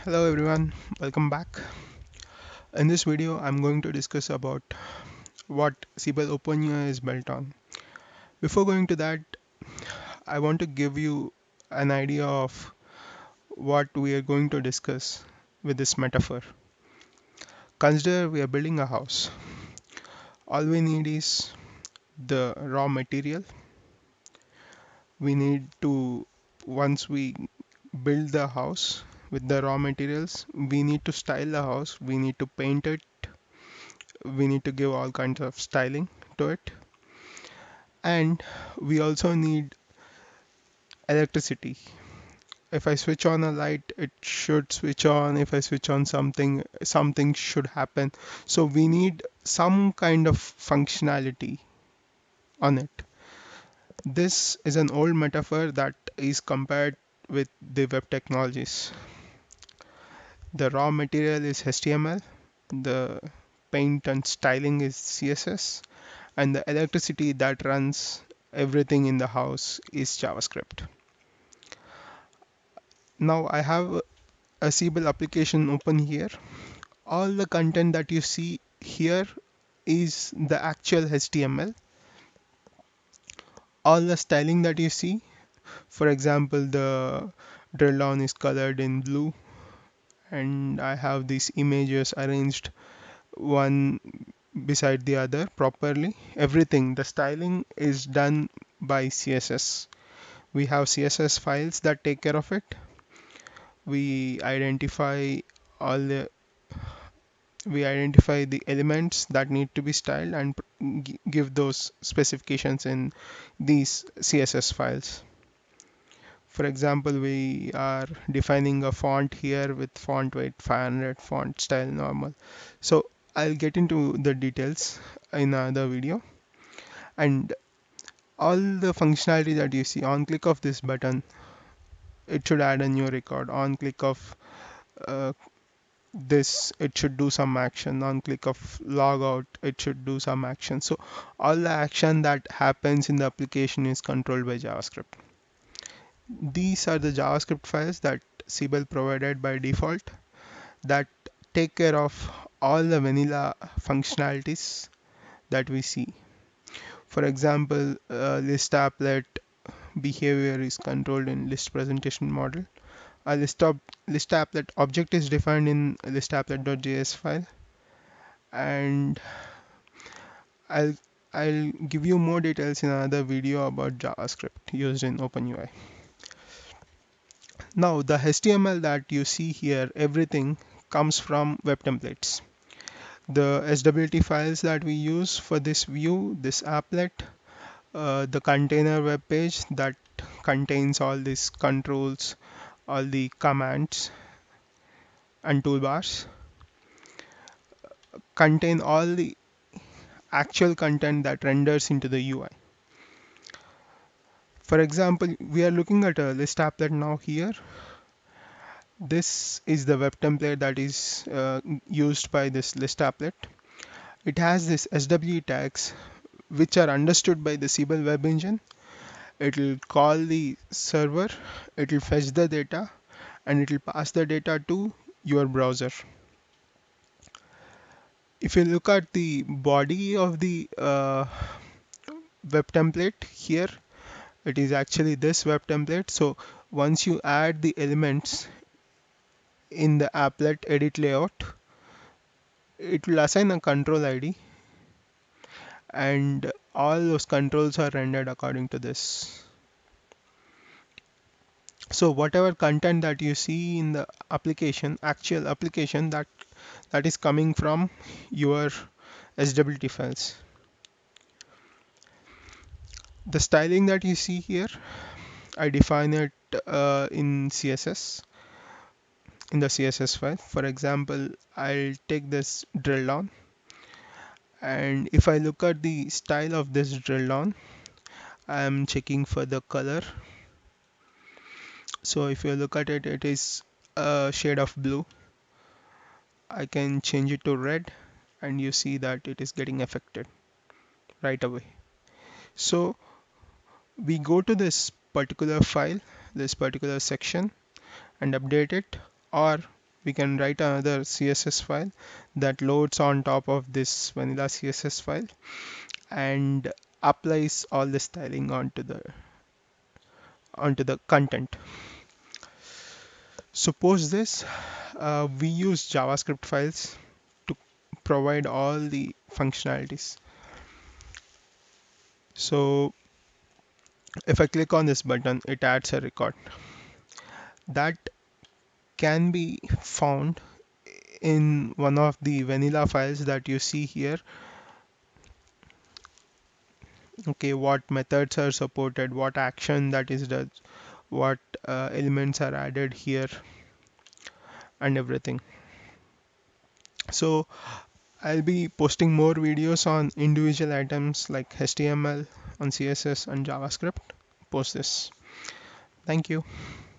Hello everyone, welcome back. In this video, I'm going to discuss about what Siebel OpenUI is built on. Before going to that, I want to give you an idea of what we are going to discuss with this metaphor. Consider we are building a house. All we need is the raw material. We need to, once we build the house with the raw materials, we need to style the house, we need to paint it, we need to give all kinds of styling to it, and we also need electricity. If I switch on a light, it should switch on. If I switch on something, something should happen. So we need some kind of functionality on it. This is an old metaphor that is compared with the web technologies. The raw material is HTML, the paint and styling is CSS, and the electricity that runs everything in the house is JavaScript. Now I have a Siebel application open here. All the content that you see here is the actual HTML. All the styling that you see, for example, the drill down is colored in blue, and I have these images arranged one beside the other properly. Everything, the styling is done by CSS. We have CSS files that take care of it. We identify all the we identify the elements that need to be styled and give those specifications in these CSS files. For example, we are defining a font here with font weight 500, font style normal. So I'll get into the details in another video. And all the functionality that you see, on click of this button, it should add a new record. On click of uh, this, it should do some action. On click of logout, it should do some action. So all the action that happens in the application is controlled by JavaScript. These are the JavaScript files that Siebel provided by default that take care of all the vanilla functionalities that we see. For example, list applet behavior is controlled in list presentation model. A list applet object is defined in list applet.js file, and I'll I'll give you more details in another video about JavaScript used in OpenUI. Now the HTML that you see here, everything comes from web templates. The SWT files that we use for this view, this applet, the container web page that contains all these controls, all the commands and toolbars, contain all the actual content that renders into the UI. For example, we are looking at a list applet now here. This is the web template that is used by this list applet. It has this SW tags which are understood by the Siebel web engine. It will call the server, it will fetch the data, and it will pass the data to your browser. If you look at the body of the web template here, it is actually this web template. So once you add the elements in the applet edit layout, it will assign a control ID, and all those controls are rendered according to this. So whatever content that you see in the application, actual application, that is coming from your SWT files. The styling that you see here, I define it in CSS, in the CSS file. For example, I'll take this drill down, and if I look at the style of this drill down, I'm checking for the color. So if you look at it, it is a shade of blue. I can change it to red, and you see that it is getting affected right away. So we go to this particular file, this particular section, and update it, or we can write another CSS file that loads on top of this vanilla CSS file and applies all the styling onto the content. Suppose this we use JavaScript files to provide all the functionalities. So if I click on this button, it adds a record that can be found in one of the vanilla files that you see here. Okay, what methods are supported, what action that is does, what elements are added here, and everything. So I'll be posting more videos on individual items like HTML, on CSS and JavaScript. Post this. Thank you.